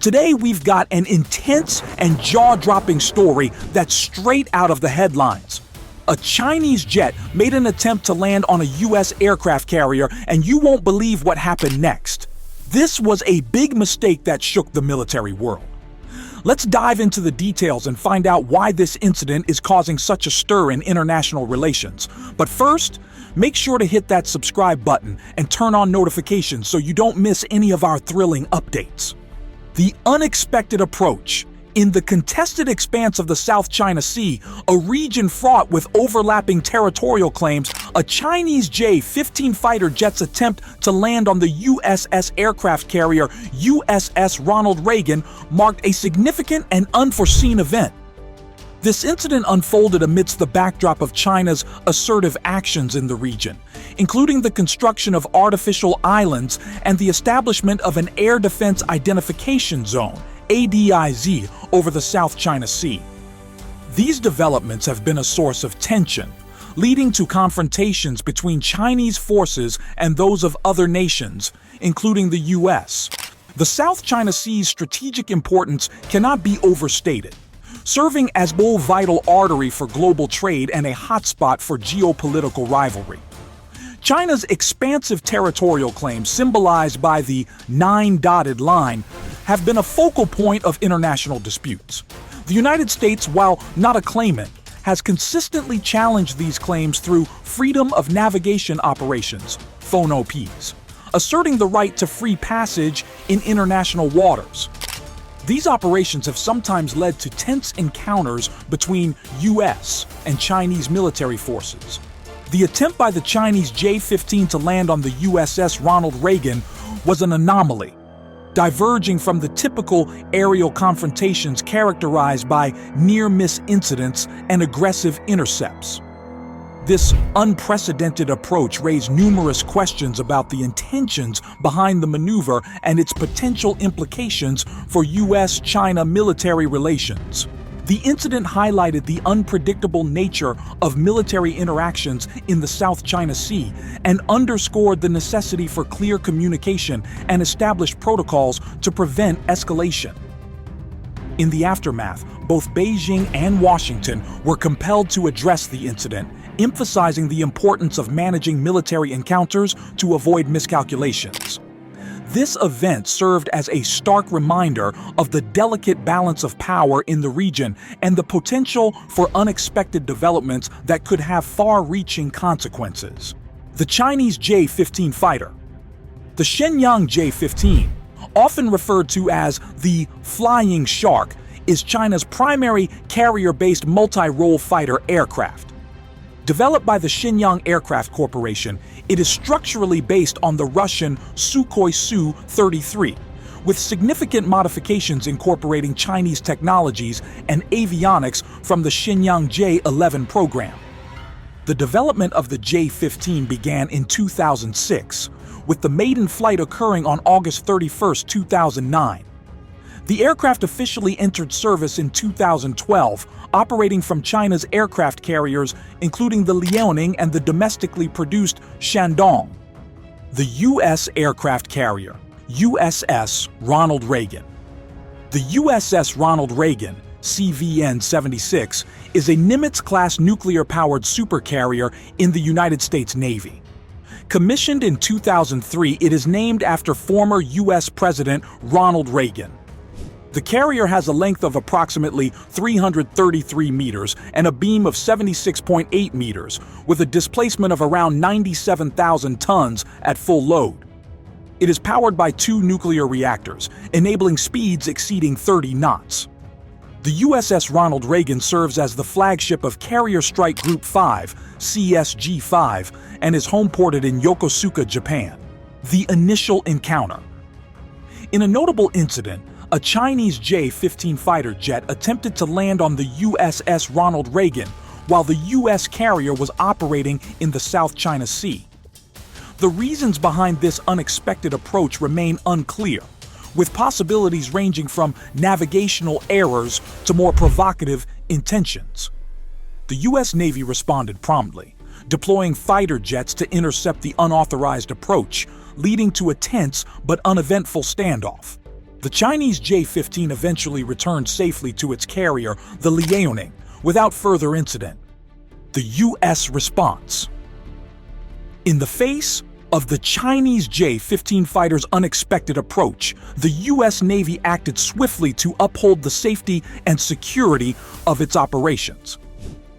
Today, we've got an intense and jaw-dropping story that's straight out of the headlines. A Chinese jet made an attempt to land on a U.S. aircraft carrier, and you won't believe what happened next. This was a big mistake that shook the military world. Let's dive into the details and find out why this incident is causing such a stir in international relations. But first, make sure to hit that subscribe button and turn on notifications so you don't miss any of our thrilling updates. The unexpected approach. In the contested expanse of the South China Sea, a region fraught with overlapping territorial claims, a Chinese J-15 fighter jet's attempt to land on the USS aircraft carrier USS Ronald Reagan marked a significant and unforeseen event. This incident unfolded amidst the backdrop of China's assertive actions in the region, including the construction of artificial islands and the establishment of an Air Defense Identification Zone, ADIZ, over the South China Sea. These developments have been a source of tension, leading to confrontations between Chinese forces and those of other nations, including the U.S. The South China Sea's strategic importance cannot be overstated, serving as a vital artery for global trade and a hotspot for geopolitical rivalry. China's expansive territorial claims, symbolized by the 9-dotted line, have been a focal point of international disputes. The United States, while not a claimant, has consistently challenged these claims through freedom of navigation operations, FONOPs, asserting the right to free passage in international waters. These operations have sometimes led to tense encounters between U.S. and Chinese military forces. The attempt by the Chinese J-15 to land on the USS Ronald Reagan was an anomaly, diverging from the typical aerial confrontations characterized by near-miss incidents and aggressive intercepts. This unprecedented approach raised numerous questions about the intentions behind the maneuver and its potential implications for U.S.-China military relations. The incident highlighted the unpredictable nature of military interactions in the South China Sea and underscored the necessity for clear communication and established protocols to prevent escalation. In the aftermath, both Beijing and Washington were compelled to address the incident, emphasizing the importance of managing military encounters to avoid miscalculations. This event served as a stark reminder of the delicate balance of power in the region and the potential for unexpected developments that could have far-reaching consequences. The Chinese J-15 fighter. The Shenyang J-15, often referred to as the Flying Shark, is China's primary carrier-based multi-role fighter aircraft. Developed by the Shenyang Aircraft Corporation, it is structurally based on the Russian Sukhoi Su-33, with significant modifications incorporating Chinese technologies and avionics from the Shenyang J-11 program. The development of the J-15 began in 2006, with the maiden flight occurring on August 31, 2009. The aircraft officially entered service in 2012, operating from China's aircraft carriers, including the Liaoning and the domestically produced Shandong. The U.S. aircraft carrier, USS Ronald Reagan. The USS Ronald Reagan, CVN-76, is a Nimitz-class nuclear-powered supercarrier in the United States Navy. Commissioned in 2003, it is named after former U.S. President Ronald Reagan. The carrier has a length of approximately 333 meters and a beam of 76.8 meters, with a displacement of around 97,000 tons at full load. It is powered by 2 nuclear reactors, enabling speeds exceeding 30 knots. The USS Ronald Reagan serves as the flagship of Carrier Strike Group 5, CSG-5, and is homeported in Yokosuka, Japan. The initial encounter. In a notable incident, a Chinese J-15 fighter jet attempted to land on the USS Ronald Reagan while the U.S. carrier was operating in the South China Sea. The reasons behind this unexpected approach remain unclear, with possibilities ranging from navigational errors to more provocative intentions. The U.S. Navy responded promptly, deploying fighter jets to intercept the unauthorized approach, leading to a tense but uneventful standoff. The Chinese J-15 eventually returned safely to its carrier, the Liaoning, without further incident. The U.S. response. In the face of the Chinese J-15 fighter's unexpected approach, the U.S. Navy acted swiftly to uphold the safety and security of its operations.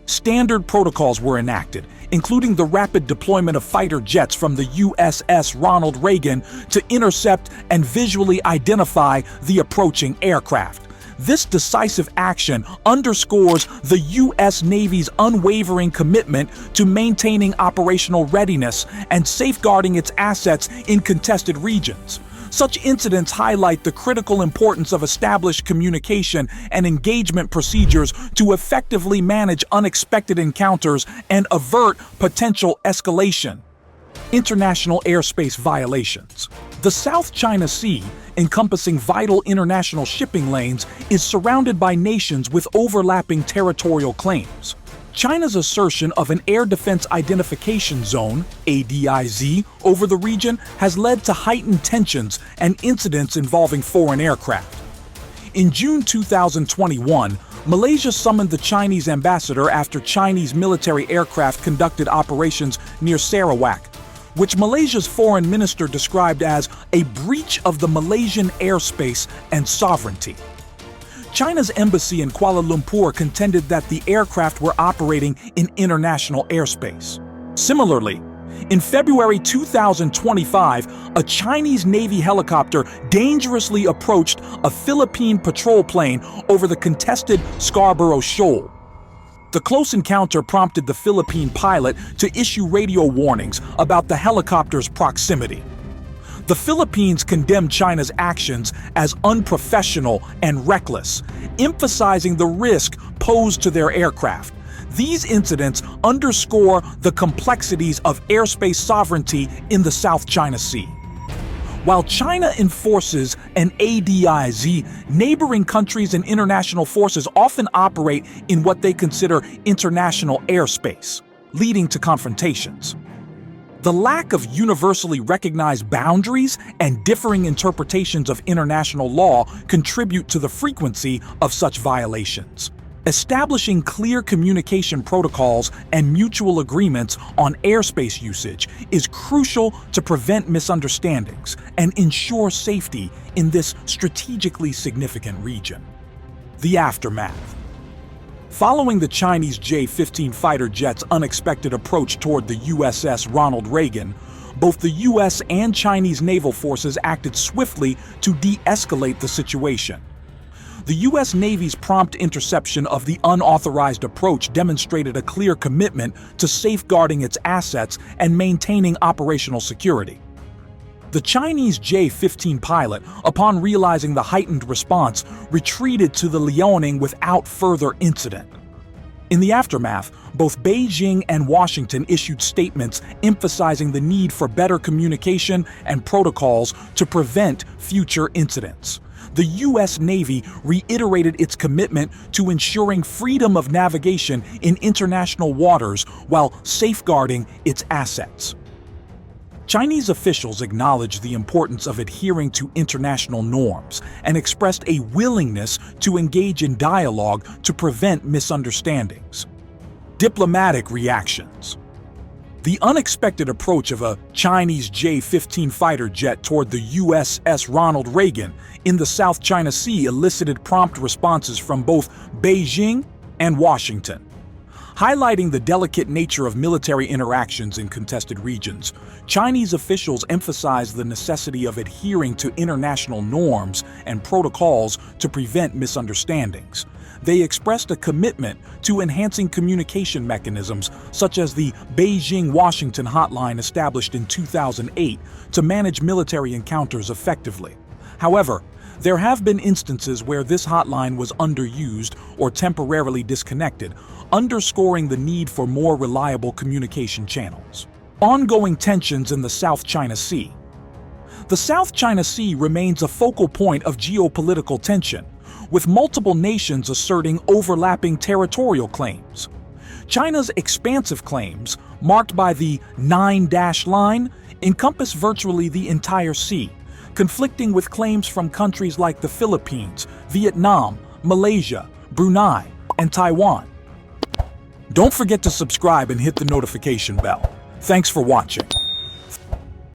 Standard protocols were enacted, including the rapid deployment of fighter jets from the USS Ronald Reagan to intercept and visually identify the approaching aircraft. This decisive action underscores the U.S. Navy's unwavering commitment to maintaining operational readiness and safeguarding its assets in contested regions. Such incidents highlight the critical importance of established communication and engagement procedures to effectively manage unexpected encounters and avert potential escalation. International airspace violations. The South China Sea, encompassing vital international shipping lanes, is surrounded by nations with overlapping territorial claims. China's assertion of an Air Defense Identification Zone, ADIZ, over the region has led to heightened tensions and incidents involving foreign aircraft. In June 2021, Malaysia summoned the Chinese ambassador after Chinese military aircraft conducted operations near Sarawak, which Malaysia's foreign minister described as a breach of the Malaysian airspace and sovereignty. China's embassy in Kuala Lumpur contended that the aircraft were operating in international airspace. Similarly, in February 2025, a Chinese Navy helicopter dangerously approached a Philippine patrol plane over the contested Scarborough Shoal. The close encounter prompted the Philippine pilot to issue radio warnings about the helicopter's proximity. The Philippines condemned China's actions as unprofessional and reckless, emphasizing the risk posed to their aircraft. These incidents underscore the complexities of airspace sovereignty in the South China Sea. While China enforces an ADIZ, neighboring countries and international forces often operate in what they consider international airspace, leading to confrontations. The lack of universally recognized boundaries and differing interpretations of international law contribute to the frequency of such violations. Establishing clear communication protocols and mutual agreements on airspace usage is crucial to prevent misunderstandings and ensure safety in this strategically significant region. The aftermath. Following the Chinese J-15 fighter jet's unexpected approach toward the USS Ronald Reagan, both the U.S. and Chinese naval forces acted swiftly to de-escalate the situation. The U.S. Navy's prompt interception of the unauthorized approach demonstrated a clear commitment to safeguarding its assets and maintaining operational security. The Chinese J-15 pilot, upon realizing the heightened response, retreated to the Liaoning without further incident. In the aftermath, both Beijing and Washington issued statements emphasizing the need for better communication and protocols to prevent future incidents. The U.S. Navy reiterated its commitment to ensuring freedom of navigation in international waters while safeguarding its assets. Chinese officials acknowledged the importance of adhering to international norms and expressed a willingness to engage in dialogue to prevent misunderstandings. Diplomatic reactions. The unexpected approach of a Chinese J-15 fighter jet toward the USS Ronald Reagan in the South China Sea elicited prompt responses from both Beijing and Washington. Highlighting the delicate nature of military interactions in contested regions, Chinese officials emphasized the necessity of adhering to international norms and protocols to prevent misunderstandings. They expressed a commitment to enhancing communication mechanisms such as the Beijing-Washington hotline established in 2008 to manage military encounters effectively. However, there have been instances where this hotline was underused or temporarily disconnected, underscoring the need for more reliable communication channels. Ongoing tensions in the South China Sea. The South China Sea remains a focal point of geopolitical tension, with multiple nations asserting overlapping territorial claims. China's expansive claims, marked by the 9-dash line, encompass virtually the entire sea, conflicting with claims from countries like the Philippines, Vietnam, Malaysia, Brunei, and Taiwan. Don't forget to subscribe and hit the notification bell. Thanks for watching.